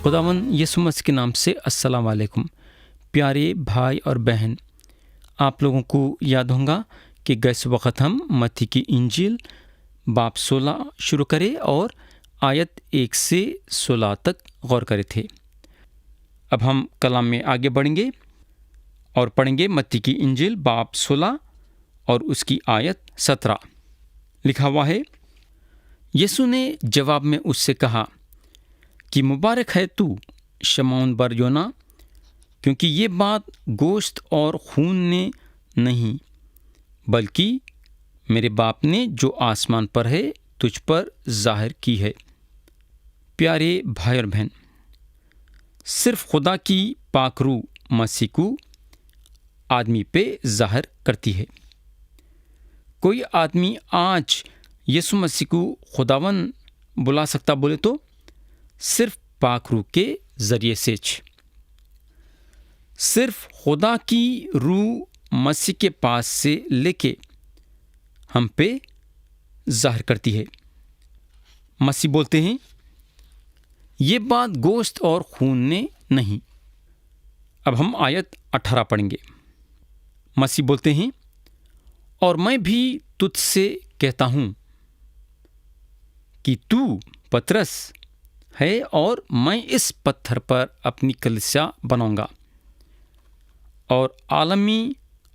خداوند یسوع مسیح کے نام سے السلام علیکم پیارے بھائی اور بہن، آپ لوگوں کو یاد ہوگا کہ گئے وقت ہم متی کی انجیل باب 16 شروع کرے اور آیت 1 سے 16 تک غور کرے تھے۔ اب ہم کلام میں آگے بڑھیں گے اور پڑھیں گے متی کی انجیل باب 16 اور اس کی آیت 17۔ لکھا ہوا ہے، یسوع نے جواب میں اس سے کہا کہ مبارک ہے تو شمعون بر یونا، کیونکہ یہ بات گوشت اور خون نے نہیں بلکہ میرے باپ نے جو آسمان پر ہے تجھ پر ظاہر کی ہے۔ پیارے بھائی اور بہن، صرف خدا کی پاک روح مسیح کو آدمی پہ ظاہر کرتی ہے۔ کوئی آدمی آج یسوع مسیح کو خداوند بلا سکتا بولے تو صرف پاک روح کے ذریعے سے۔ صرف خدا کی روح مسیح کے پاس سے لے کے ہم پہ ظاہر کرتی ہے۔ مسیح بولتے ہیں یہ بات گوشت اور خون نے نہیں۔ اب ہم آیت 18 پڑھیں گے۔ مسیح بولتے ہیں، اور میں بھی تجھ سے کہتا ہوں کہ تو پترس ہے اور میں اس پتھر پر اپنی کلیسیا بناؤں گا اور عالمی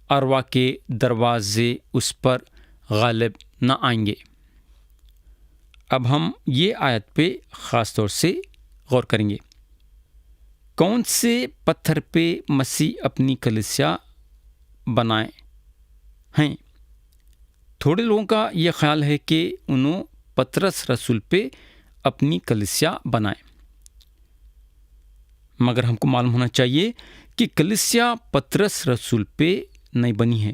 ارواح کے دروازے اس پر غالب نہ آئیں گے۔ اب ہم یہ آیت پہ خاص طور سے غور کریں گے۔ کون سے پتھر پہ مسیح اپنی کلیسیا بنائے ہیں؟ تھوڑے لوگوں کا یہ خیال ہے کہ انہوں پترس رسول پہ اپنی کلیسیا بنائے، مگر ہم کو معلوم ہونا چاہیے کہ کلیسیا پترس رسول پہ نہیں بنی ہے۔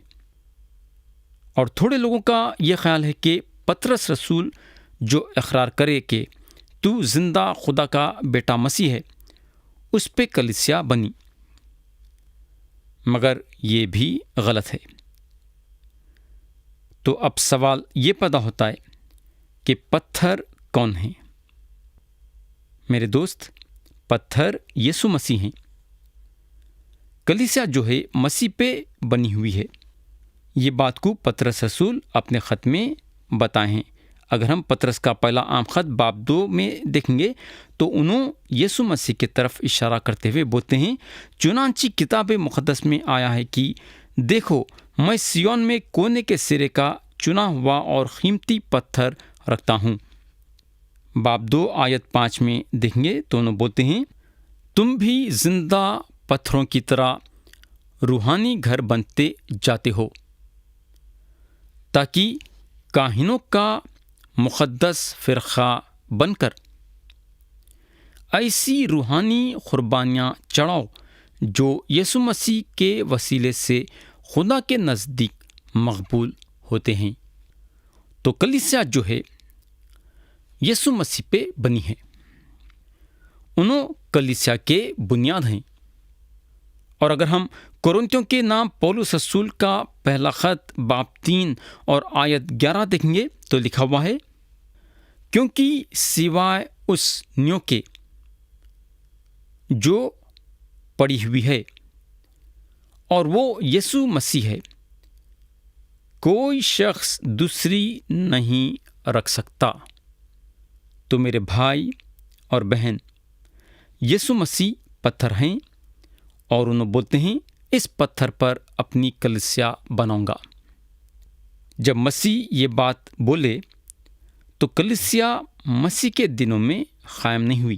اور تھوڑے لوگوں کا یہ خیال ہے کہ پترس رسول جو اقرار کرے کہ تو زندہ خدا کا بیٹا مسیح ہے، اس پہ کلیسیا بنی، مگر یہ بھی غلط ہے۔ تو اب سوال یہ پیدا ہوتا ہے کہ پتھر کون ہیں؟ میرے دوست، پتھر یسوع مسیح ہیں۔ کلیسیا جو ہے مسیح پہ بنی ہوئی ہے۔ یہ بات کو پترس رسول اپنے خط میں بتائے ہیں۔ اگر ہم پترس کا پہلا عام خط باب 2 میں دیکھیں گے تو انہوں یسوع مسیح کی طرف اشارہ کرتے ہوئے بولتے ہیں، چنانچہ کتاب مقدس میں آیا ہے کہ دیکھو میں سیون میں کونے کے سرے کا چنا ہوا اور قیمتی پتھر رکھتا ہوں۔ باب 2 آیت 5 میں دیکھیں گے تو انہوں بولتے ہیں، تم بھی زندہ پتھروں کی طرح روحانی گھر بنتے جاتے ہو تاکہ کاہنوں کا مقدس فرقہ بن کر ایسی روحانی قربانیاں چڑھاؤ جو یسوع مسیح کے وسیلے سے خدا کے نزدیک مقبول ہوتے ہیں۔ تو کلیسیا جو ہے یسوع مسیح پہ بنی ہے۔ انہوں کلیسیا کے بنیاد ہیں۔ اور اگر ہم کرنتیوں کے نام پولس رسول کا پہلا خط باب 3 اور آیت 11 دیکھیں گے تو لکھا ہوا ہے، کیونکہ سوائے اس نیو کے جو پڑی ہوئی ہے اور وہ یسوع مسیح ہے، کوئی شخص دوسری نہیں رکھ سکتا۔ تو میرے بھائی اور بہن، یسوع مسیح پتھر ہیں اور انہوں بولتے ہیں اس پتھر پر اپنی کلیسیا بناؤں گا۔ جب مسیح یہ بات بولے تو کلیسیا مسیح کے دنوں میں قائم نہیں ہوئی،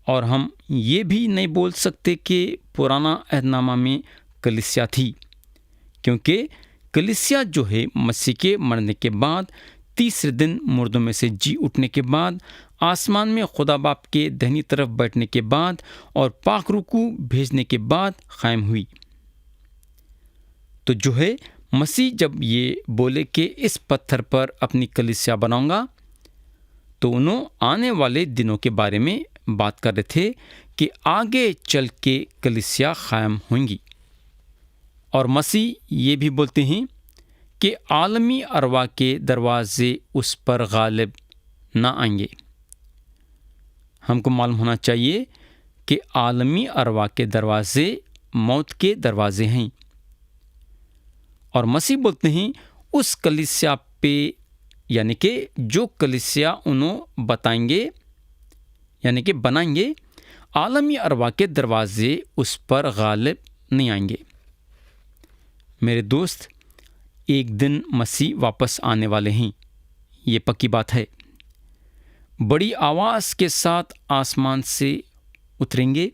اور ہم یہ بھی نہیں بول سکتے کہ پرانا عہد نامہ میں کلیسیا تھی، کیونکہ کلیسیا جو ہے مسیح کے مرنے کے بعد تیسرے دن مردوں میں سے جی اٹھنے کے بعد، آسمان میں خدا باپ کے دہنی طرف بیٹھنے کے بعد اور پاک روح کو بھیجنے کے بعد قائم ہوئی۔ تو جو ہے مسیح جب یہ بولے کہ اس پتھر پر اپنی کلیسیا بناؤں گا، تو انہوں آنے والے دنوں کے بارے میں بات کر رہے تھے کہ آگے چل کے کلیسیا قائم ہوئیں گی۔ اور مسیح یہ بھی بولتے ہیں کہ عالمی ارواح کے دروازے اس پر غالب نہ آئیں گے۔ ہم کو معلوم ہونا چاہیے کہ عالمی ارواح کے دروازے موت کے دروازے ہیں، اور مسیح بولتے ہیں اس کلیسیا پہ، یعنی کہ جو کلیسیا انہوں بتائیں گے یعنی کہ بنائیں گے، عالمی ارواح کے دروازے اس پر غالب نہیں آئیں گے۔ میرے دوست، ایک دن مسیح واپس آنے والے ہیں، یہ پکی بات ہے۔ بڑی آواز کے ساتھ آسمان سے اتریں گے،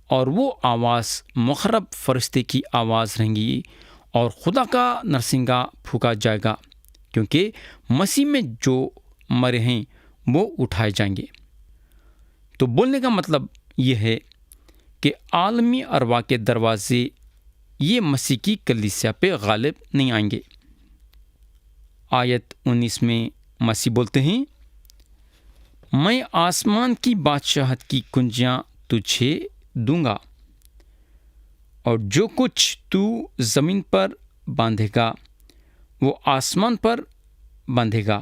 اور وہ آواز مخرب فرشتے کی آواز رہیں گی، اور خدا کا نرسنگا پھونکا جائے گا، کیونکہ مسیح میں جو مرے ہیں وہ اٹھائے جائیں گے۔ تو بولنے کا مطلب یہ ہے کہ عالمی ارواح کے دروازے یہ مسیح کی کلیسیا پہ غالب نہیں آئیں گے۔ آیت 19 میں مسیح بولتے ہیں، میں آسمان کی بادشاہت کی کنجیاں تجھے دوں گا، اور جو کچھ تو زمین پر باندھے گا وہ آسمان پر باندھے گا،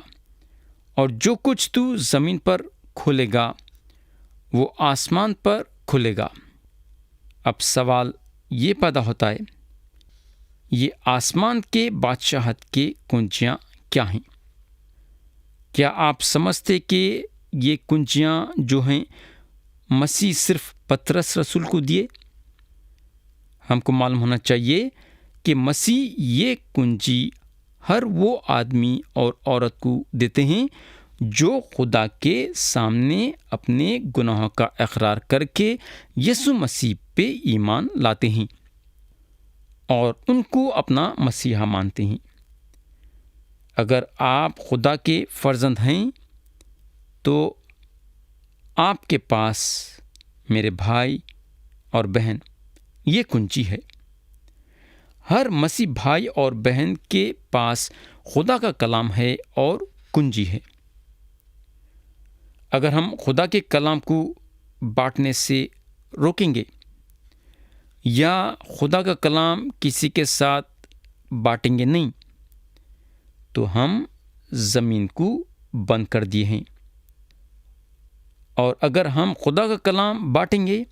اور جو کچھ تو زمین پر کھولے گا وہ آسمان پر کھلے گا۔ اب سوال یہ پیدا ہوتا ہے، یہ آسمان کے بادشاہت کے کنجیاں کیا ہیں؟ کیا آپ سمجھتے کہ یہ کنجیاں جو ہیں مسیح صرف پطرس رسول کو دیے؟ ہم کو معلوم ہونا چاہیے کہ مسیح یہ کنجی ہر وہ آدمی اور عورت کو دیتے ہیں جو خدا کے سامنے اپنے گناہوں کا اقرار کر کے یسوع مسیح پہ ایمان لاتے ہیں اور ان کو اپنا مسیحا مانتے ہیں۔ اگر آپ خدا کے فرزند ہیں تو آپ کے پاس، میرے بھائی اور بہن، یہ کنجی ہے۔ ہر مسیح بھائی اور بہن کے پاس خدا کا کلام ہے اور کنجی ہے۔ اگر ہم خدا کے کلام کو بانٹنے سے روکیں گے یا خدا کا کلام کسی کے ساتھ بانٹیں گے نہیں، تو ہم زمین کو بند کر دیے ہیں، اور اگر ہم خدا کا کلام بانٹیں گے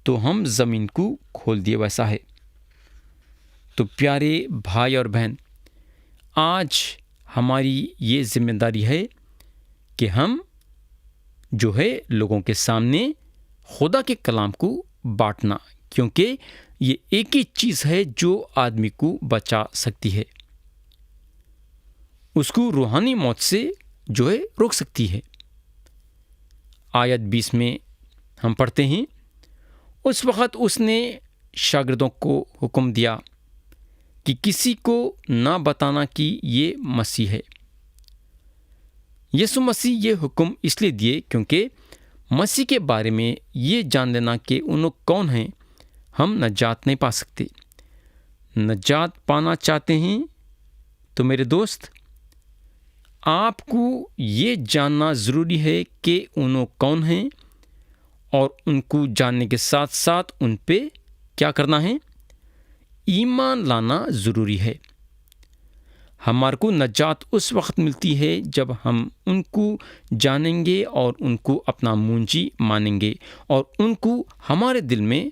تو ہم زمین کو کھول دیے ویسا ہے۔ تو پیارے بھائی اور بہن، آج ہماری یہ ذمہ داری ہے کہ ہم جو ہے لوگوں کے سامنے خدا کے کلام کو بانٹنا، کیونکہ یہ ایک ہی چیز ہے جو آدمی کو بچا سکتی ہے، اس کو روحانی موت سے جو ہے روک سکتی ہے۔ آیت 20 میں ہم پڑھتے ہیں، اس وقت اس نے شاگردوں کو حکم دیا کہ کسی کو نہ بتانا کہ یہ مسیح ہے۔ یسوع مسیح یہ حکم اس لیے دیے کیونکہ مسیح کے بارے میں یہ جان لینا کہ انہوں کون ہیں، ہم نجات نہیں پا سکتے۔ نجات پانا چاہتے ہیں تو میرے دوست، آپ کو یہ جاننا ضروری ہے کہ انہوں کون ہیں، اور ان کو جاننے کے ساتھ ساتھ ان پہ کیا کرنا ہے؟ ایمان لانا ضروری ہے۔ ہمارے کو نجات اس وقت ملتی ہے جب ہم ان کو جانیں گے اور ان کو اپنا منجی مانیں گے، اور ان کو ہمارے دل میں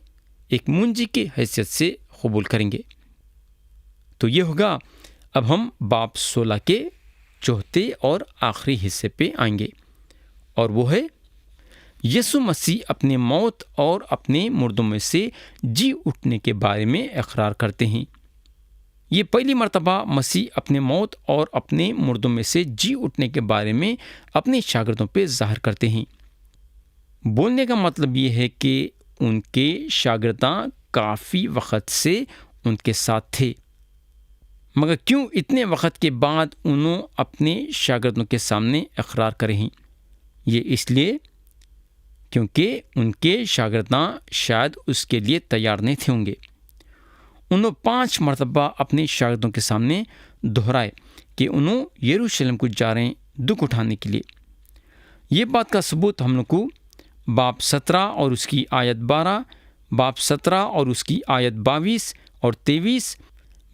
ایک منجی کی حیثیت سے قبول کریں گے۔ تو یہ ہوگا۔ اب ہم باب 16 کے چوتھے اور آخری حصے پہ آئیں گے، اور وہ ہے یسوع مسیح اپنے موت اور اپنے مردوں میں سے جی اٹھنے کے بارے میں اقرار کرتے ہیں۔ یہ پہلی مرتبہ مسیح اپنے موت اور اپنے مردوں میں سے جی اٹھنے کے بارے میں اپنے شاگردوں پہ ظاہر کرتے ہیں۔ بولنے کا مطلب یہ ہے کہ ان کے شاگرداں کافی وقت سے ان کے ساتھ تھے، مگر کیوں اتنے وقت کے بعد انہوں اپنے شاگردوں کے سامنے اقرار کرے ہیں؟ یہ اس لیے کیونکہ ان کے شاگرداں شاید اس کے لیے تیار نہیں تھے ہوں گے۔ انہوں 5 مرتبہ اپنے شاگردوں کے سامنے دہرائے کہ انہوں یروشلم کو جا رہے ہیں دکھ اٹھانے کے لیے۔ یہ بات کا ثبوت ہم لوگ کو باب 17 اور اس کی آیت 12، باب 17 اور اس کی آیت 22 اور 23،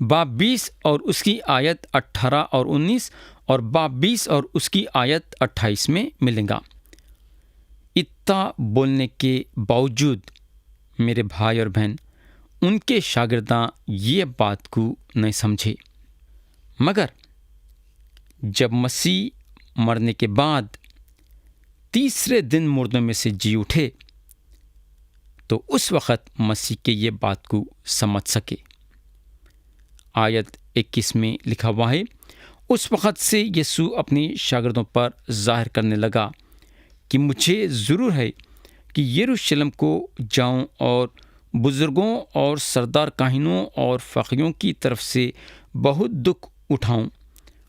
باب 20 اور اس کی آیت 18 اور 19، اور باب 20 اور اس کی آیت 28 میں ملے گا۔ اتنا بولنے کے باوجود میرے بھائی اور بہن ان کے شاگرداں یہ بات کو نہیں سمجھے، مگر جب مسیح مرنے کے بعد تیسرے دن مردوں میں سے جی اٹھے تو اس وقت مسیح کے یہ بات کو سمجھ سکے۔ آیت 21 میں لکھا ہوا ہے، اس وقت سے یسوع اپنے شاگردوں پر ظاہر کرنے لگا کہ مجھے ضرور ہے کہ یروشلم کو جاؤں اور بزرگوں اور سردار کاہنوں اور فقیوں کی طرف سے بہت دکھ اٹھاؤں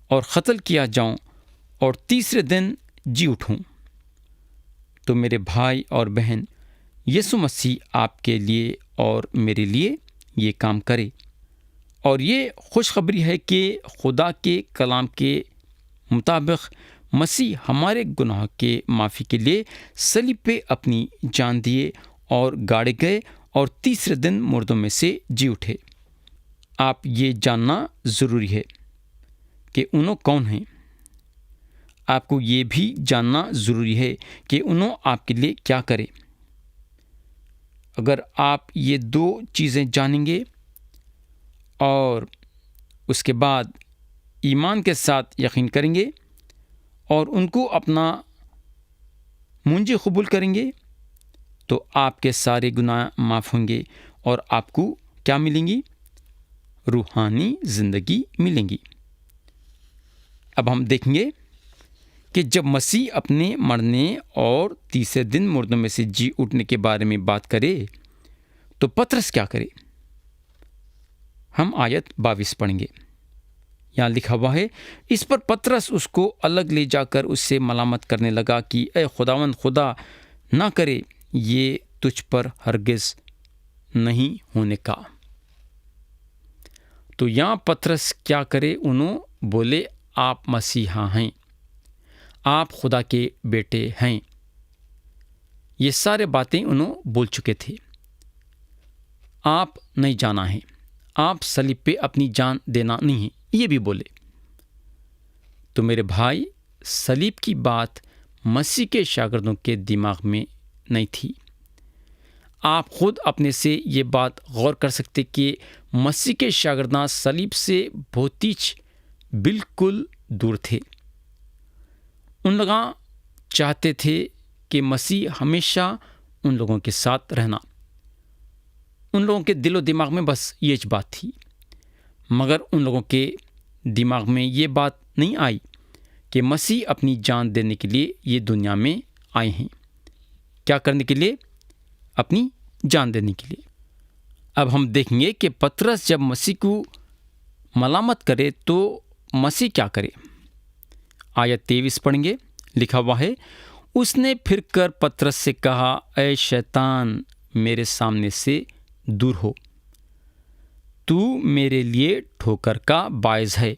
اور قتل کیا جاؤں اور تیسرے دن جی اٹھوں۔ تو میرے بھائی اور بہن، یسوع مسیح آپ کے لیے اور میرے لیے یہ کام کرے، اور یہ خوشخبری ہے کہ خدا کے کلام کے مطابق مسیح ہمارے گناہ کے معافی کے لیے صلیب پہ اپنی جان دیے اور گاڑے گئے اور تیسرے دن مردوں میں سے جی اٹھے۔ آپ یہ جاننا ضروری ہے کہ انہوں کون ہیں۔ آپ کو یہ بھی جاننا ضروری ہے کہ انہوں آپ کے لیے کیا کرے۔ اگر آپ یہ دو چیزیں جانیں گے اور اس کے بعد ایمان کے ساتھ یقین کریں گے اور ان کو اپنا منجی قبول کریں گے تو آپ کے سارے گناہ معاف ہوں گے اور آپ کو کیا ملیں گی؟ روحانی زندگی ملیں گی۔ اب ہم دیکھیں گے کہ جب مسیح اپنے مرنے اور تیسرے دن مردوں میں سے جی اٹھنے کے بارے میں بات کرے تو پطرس کیا کرے؟ ہم آیت 22 پڑھیں گے۔ یہاں لکھا ہوا ہے، اس پر پطرس اس کو الگ لے جا کر اس سے ملامت کرنے لگا کہ اے خداوند، خدا نہ کرے یہ تجھ پر ہرگز نہیں ہونے کا۔ تو یہاں پطرس کیا کرے؟ انہوں بولے آپ مسیحا ہیں، آپ خدا کے بیٹے ہیں۔ یہ سارے باتیں انہوں بول چکے تھے۔ آپ نہیں جانا ہے، آپ صلیب پہ اپنی جان دینا نہیں ہے، یہ بھی بولے۔ تو میرے بھائی، صلیب کی بات مسیح کے شاگردوں کے دماغ میں نہیں تھی۔ آپ خود اپنے سے یہ بات غور کر سکتے کہ مسیح کے شاگرداں صلیب سے بہت بالکل دور تھے۔ ان لوگ چاہتے تھے کہ مسیح ہمیشہ ان لوگوں کے ساتھ رہنا۔ ان لوگوں کے دل و دماغ میں بس یہ بات تھی، مگر ان لوگوں کے دماغ میں یہ بات نہیں آئی کہ مسیح اپنی جان دینے کے لیے یہ دنیا میں آئے ہیں۔ کیا کرنے کے لیے؟ اپنی جان دینے کے لیے۔ اب ہم دیکھیں گے کہ پطرس جب مسیح کو ملامت کرے تو مسیح کیا کرے۔ آیت 23 پڑھیں گے، لکھا ہوا ہے، اس نے پھر کر پطرس سے کہا، اے شیطان، میرے سامنے سے دور ہو، تو میرے لیے ٹھوکر کا باعث ہے،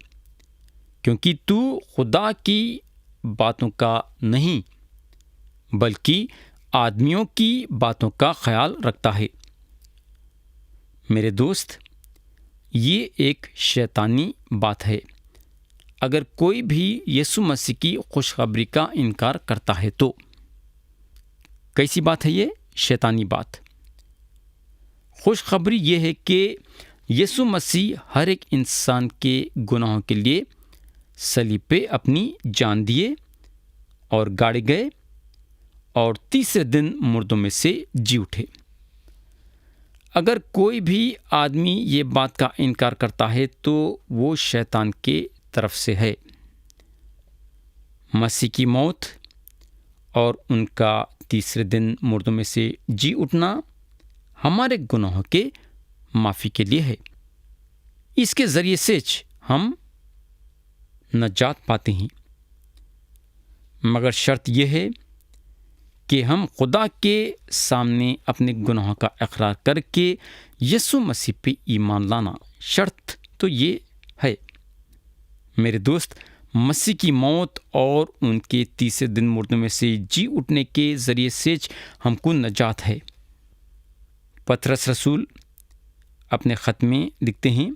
کیونکہ تو خدا کی باتوں کا نہیں بلکہ آدمیوں کی باتوں کا خیال رکھتا ہے۔ میرے دوست، یہ ایک شیطانی بات ہے۔ اگر کوئی بھی یسوع مسیح کی خوشخبری کا انکار کرتا ہے تو کیسی بات ہے؟ یہ شیطانی بات۔ خوشخبری یہ ہے کہ یسوع مسیح ہر ایک انسان کے گناہوں کے لیے صلیب پہ اپنی جان دیے اور گاڑے گئے اور تیسرے دن مردوں میں سے جی اٹھے۔ اگر کوئی بھی آدمی یہ بات کا انکار کرتا ہے تو وہ شیطان کے طرف سے ہے۔ مسیح کی موت اور ان کا تیسرے دن مردوں میں سے جی اٹھنا ہمارے گناہوں کے معافی کے لیے ہے۔ اس کے ذریعے سے ہم نجات پاتے ہیں، مگر شرط یہ ہے کہ ہم خدا کے سامنے اپنے گناہوں کا اقرار کر کے یسوع مسیح پہ ایمان لانا۔ شرط تو یہ ہے میرے دوست، مسیح کی موت اور ان کے تیسرے دن مردوں میں سے جی اٹھنے کے ذریعے سے ہم کو نجات ہے۔ پطرس رسول اپنے خط میں لکھتے ہیں،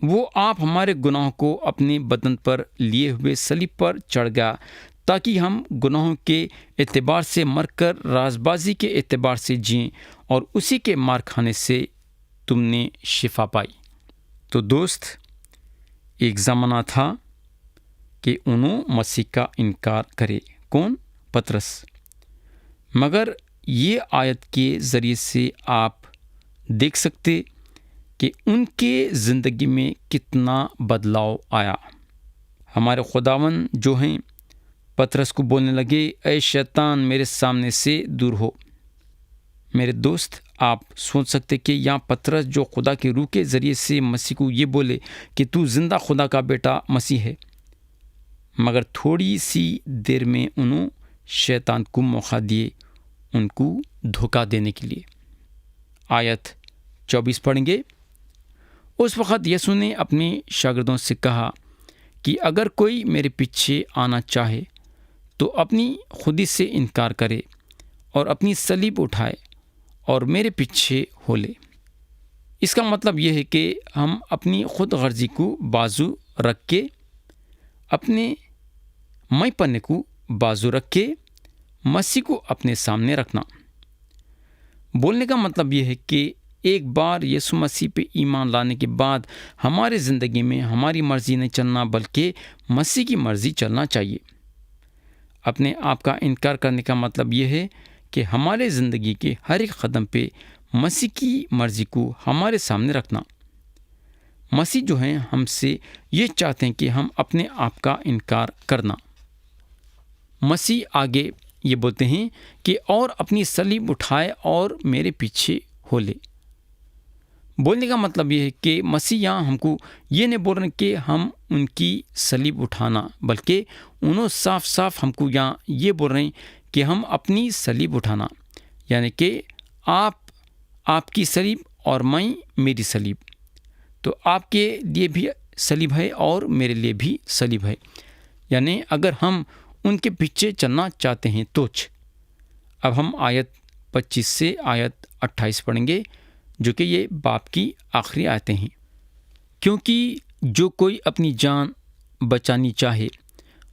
وہ آپ ہمارے گناہوں کو اپنے بدن پر لیے ہوئے صلیب پر چڑھ گیا تاکہ ہم گناہوں کے اعتبار سے مر کر رازبازی کے اعتبار سے جئیں اور اسی کے مار کھانے سے تم نے شفا پائی۔ تو دوست، ایک زمانہ تھا کہ انہوں مسیح کا انکار کرے۔ کون؟ پطرس۔ مگر یہ آیت کے ذریعے سے آپ دیکھ سکتے کہ ان کے زندگی میں کتنا بدلاؤ آیا۔ ہمارے خداوند جو ہیں پطرس کو بولنے لگے، اے شیطان میرے سامنے سے دور ہو۔ میرے دوست، آپ سوچ سکتے کہ یہاں پطرس جو خدا کے روح کے ذریعے سے مسیح کو یہ بولے کہ تو زندہ خدا کا بیٹا مسیح ہے، مگر تھوڑی سی دیر میں انہوں شیطان کو موقع دیے ان کو دھوکہ دینے کے لیے۔ آیت 24 پڑھیں گے۔ اس وقت یسوع نے اپنے شاگردوں سے کہا کہ اگر کوئی میرے پیچھے آنا چاہے تو اپنی خودی سے انکار کرے اور اپنی صلیب اٹھائے اور میرے پیچھے ہو لے۔ اس کا مطلب یہ ہے کہ ہم اپنی خود غرضی کو بازو رکھ کے، اپنے میں پنے کو بازو رکھ کے مسیح کو اپنے سامنے رکھنا۔ بولنے کا مطلب یہ ہے کہ ایک بار یسوع مسیح پہ ایمان لانے کے بعد ہمارے زندگی میں ہماری مرضی نہیں چلنا بلکہ مسیح کی مرضی چلنا چاہیے۔ اپنے آپ کا انکار کرنے کا مطلب یہ ہے کہ ہمارے زندگی کے ہر ایک قدم پہ مسیح کی مرضی کو ہمارے سامنے رکھنا۔ مسیح جو ہیں ہم سے یہ چاہتے ہیں کہ ہم اپنے آپ کا انکار کرنا۔ مسیح آگے یہ بولتے ہیں کہ اور اپنی صلیب اٹھائے اور میرے پیچھے ہو لے۔ بولنے کا مطلب یہ ہے کہ مسیح یہاں ہم کو یہ نہیں بول رہے کہ ہم ان کی صلیب اٹھانا، بلکہ انہوں صاف صاف ہم کو یہاں یہ بول رہے ہیں کہ ہم اپنی صلیب اٹھانا، یعنی کہ آپ کی صلیب اور میں میری صلیب۔ تو آپ کے لیے بھی صلیب ہے اور میرے لیے بھی صلیب ہے، یعنی اگر ہم ان کے پیچھے چلنا چاہتے ہیں تو۔ اب ہم آیت 25 سے آیت 28 پڑھیں گے، جو کہ یہ باب کی آخری آیتیں ہیں۔ کیونکہ جو کوئی اپنی جان بچانی چاہے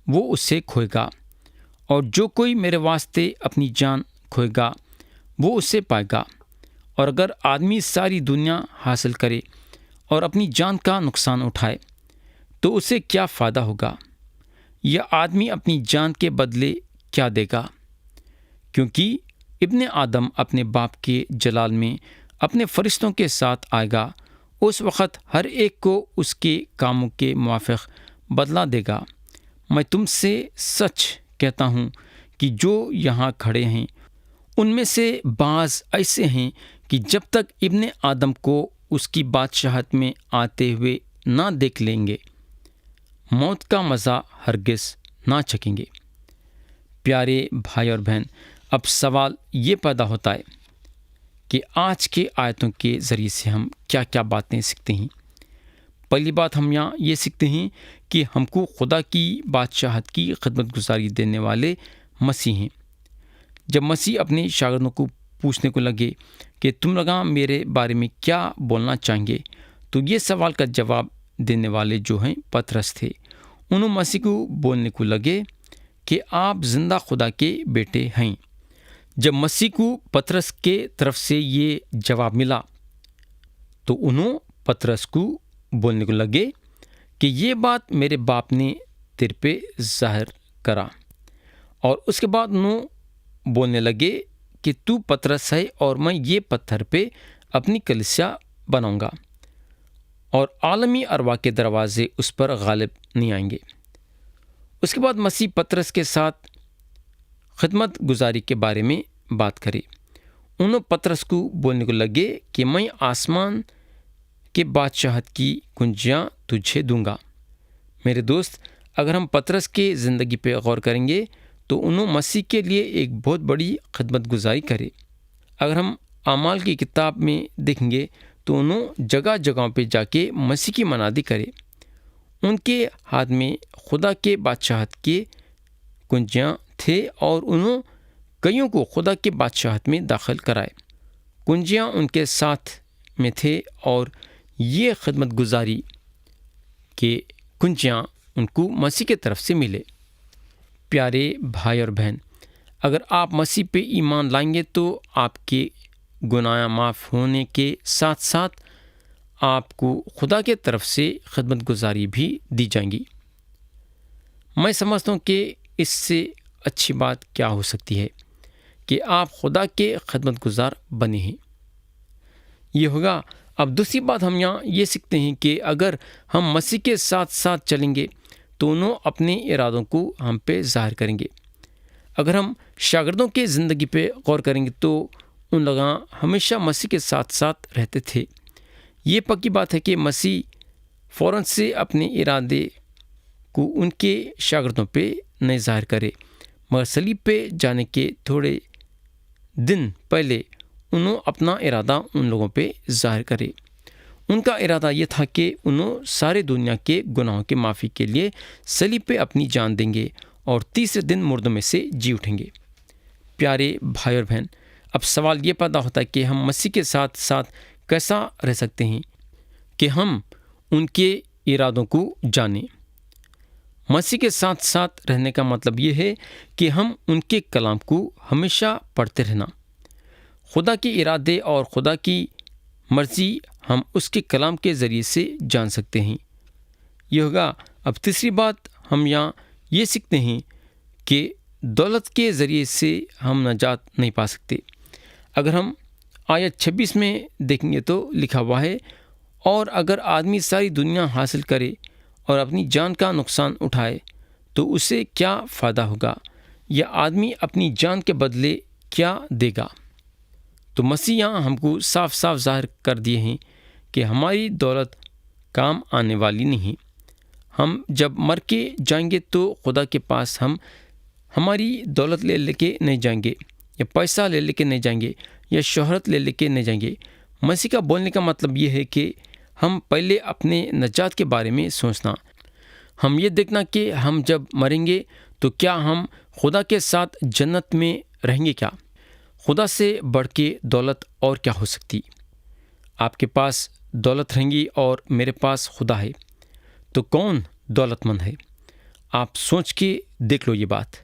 وہ اسے کھوئے گا، اور جو کوئی میرے واسطے اپنی جان کھوئے گا وہ اسے پائے گا۔ اور اگر آدمی ساری دنیا حاصل کرے اور اپنی جان کا نقصان اٹھائے تو اسے کیا فائدہ ہوگا؟ یا آدمی اپنی جان کے بدلے کیا دے گا؟ کیونکہ ابن آدم اپنے باپ کے جلال میں اپنے فرشتوں کے ساتھ آئے گا، اس وقت ہر ایک کو اس کے کاموں کے موافق بدلہ دے گا۔ میں تم سے سچ کہتا ہوں کہ جو یہاں کھڑے ہیں ان میں سے بعض ایسے ہیں کہ جب تک ابن آدم کو اس کی بادشاہت میں آتے ہوئے نہ دیکھ لیں گے، موت کا مزہ ہرگز نہ چکھیں گے۔ پیارے بھائی اور بہن، اب سوال یہ پیدا ہوتا ہے کہ آج کے آیتوں کے ذریعے سے ہم کیا کیا باتیں سیکھتے ہیں۔ پہلی بات ہم یہاں یہ سیکھتے ہیں کہ ہم کو خدا کی بادشاہت کی خدمت گزاری دینے والے مسیح ہیں۔ جب مسیح اپنے شاگردوں کو پوچھنے کو لگے کہ تم لوگ میرے بارے میں کیا بولنا چاہیں گے، تو یہ سوال کا جواب دینے والے جو ہیں پطرس تھے۔ انہوں مسیح کو بولنے کو لگے کہ آپ زندہ خدا کے بیٹے ہیں۔ جب مسیح کو پطرس کے طرف سے یہ جواب ملا تو انہوں پطرس کو بولنے کو لگے کہ یہ بات میرے باپ نے تیرے پہ ظاہر کرا، اور اس کے بعد انہوں بولنے لگے کہ تو پطرس ہے اور میں یہ پتھر پہ اپنی کلیسیا بناؤں گا، اور عالمی ارواح کے دروازے اس پر غالب نہیں آئیں گے۔ اس کے بعد مسیح پطرس کے ساتھ خدمت گزاری کے بارے میں بات کرے۔ انہوں پطرس کو بولنے کو لگے کہ میں آسمان کے بادشاہت کی کنجیاں تجھے دوں گا۔ میرے دوست، اگر ہم پطرس کے زندگی پہ غور کریں گے تو انہوں مسیح کے لیے ایک بہت بڑی خدمت گزاری کرے۔ اگر ہم اعمال کی کتاب میں دیکھیں گے تو انہوں جگہ جگہوں پہ جا کے مسیح کی منادی کرے۔ ان کے ہاتھ میں خدا کے بادشاہت کے کنجیاں تھے اور انہوں کئیوں کو خدا کے بادشاہت میں داخل کرائے۔ کنجیاں ان کے ساتھ میں تھے اور یہ خدمت گزاری کے کنجیاں ان کو مسیح کی طرف سے ملے۔ پیارے بھائی اور بہن، اگر آپ مسیح پہ ایمان لائیں گے تو آپ کے گناہ معاف ہونے کے ساتھ ساتھ آپ کو خدا کے طرف سے خدمت گزاری بھی دی جائیں گی۔ میں سمجھتا ہوں کہ اس سے اچھی بات کیا ہو سکتی ہے کہ آپ خدا کے خدمت گزار بنے ہیں۔ یہ ہوگا۔ اب دوسری بات ہم یہاں یہ سیکھتے ہیں کہ اگر ہم مسیح کے ساتھ ساتھ چلیں گے تو انہوں اپنے ارادوں کو ہم پہ ظاہر کریں گے۔ اگر ہم شاگردوں کے زندگی پہ غور کریں گے تو ان لوگ ہمیشہ مسیح کے ساتھ ساتھ رہتے تھے۔ یہ پکی بات ہے کہ مسیح فوراً سے اپنے ارادے کو ان کے شاگردوں پہ نہیں ظاہر کرے، مگر صلیب پہ جانے کے تھوڑے دن پہلے انہوں اپنا ارادہ ان لوگوں پہ ظاہر کرے۔ ان کا ارادہ یہ تھا کہ انہوں سارے دنیا کے گناہوں کے معافی کے لیے صلیب پہ اپنی جان دیں گے اور تیسرے دن مردوں میں سے جی اٹھیں گے۔ پیارے بھائی اور بہن، اب سوال یہ پیدا ہوتا ہے کہ ہم مسیح کے ساتھ ساتھ کیسا رہ سکتے ہیں کہ ہم ان کے ارادوں کو جانیں۔ مسیح کے ساتھ ساتھ رہنے کا مطلب یہ ہے کہ ہم ان کے کلام کو ہمیشہ پڑھتے رہنا۔ خدا کے ارادے اور خدا کی مرضی ہم اس کے کلام کے ذریعے سے جان سکتے ہیں۔ یہ ہوگا۔ اب تیسری بات ہم یہاں یہ سیکھتے ہیں کہ دولت کے ذریعے سے ہم نجات نہیں پا سکتے۔ اگر ہم آیت 26 میں دیکھیں گے تو لکھا ہوا ہے، اور اگر آدمی ساری دنیا حاصل کرے اور اپنی جان کا نقصان اٹھائے تو اسے کیا فائدہ ہوگا، یا آدمی اپنی جان کے بدلے کیا دے گا؟ تو مسیح یہاں ہم کو صاف صاف ظاہر کر دیے ہیں کہ ہماری دولت کام آنے والی نہیں۔ ہم جب مر کے جائیں گے تو خدا کے پاس ہم ہماری دولت لے کے نہیں جائیں گے، یا پیسہ لے کے نہیں جائیں گے، یا شہرت لے کے نہیں جائیں گے۔ مسیح کا بولنے کا مطلب یہ ہے کہ ہم پہلے اپنے نجات کے بارے میں سوچنا، ہم یہ دیکھنا کہ ہم جب مریں گے تو کیا ہم خدا کے ساتھ جنت میں رہیں گے کیا؟ خدا سے بڑھ کے دولت اور کیا ہو سکتی؟ آپ کے پاس دولت رہیں گی اور میرے پاس خدا ہے، تو کون دولت مند ہے؟ آپ سوچ کے دیکھ لو یہ بات۔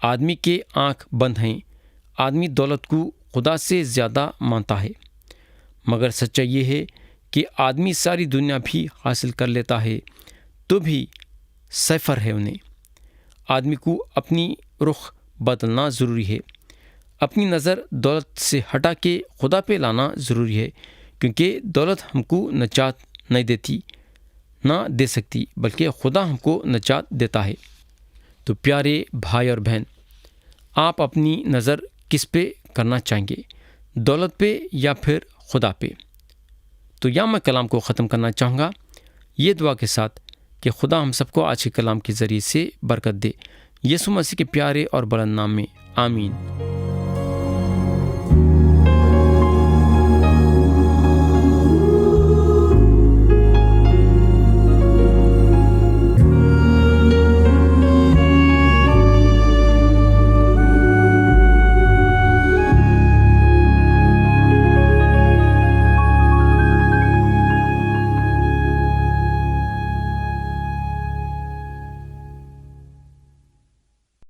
آدمی کے آنکھ بند ہیں، آدمی دولت کو خدا سے زیادہ مانتا ہے، مگر سچائی یہ ہے کہ آدمی ساری دنیا بھی حاصل کر لیتا ہے تو بھی صفر ہے انہیں۔ آدمی کو اپنی رخ بدلنا ضروری ہے، اپنی نظر دولت سے ہٹا کے خدا پہ لانا ضروری ہے، کیونکہ دولت ہم کو نجات نہیں دیتی، نہ دے سکتی، بلکہ خدا ہم کو نجات دیتا ہے۔ تو پیارے بھائی اور بہن، آپ اپنی نظر کس پہ کرنا چاہیں گے، دولت پہ یا پھر خدا پہ؟ تو یہاں میں کلام کو ختم کرنا چاہوں گا یہ دعا کے ساتھ کہ خدا ہم سب کو آج کے کلام کے ذریعے سے برکت دے۔ یسوع مسیح کے پیارے اور بلند نام میں آمین۔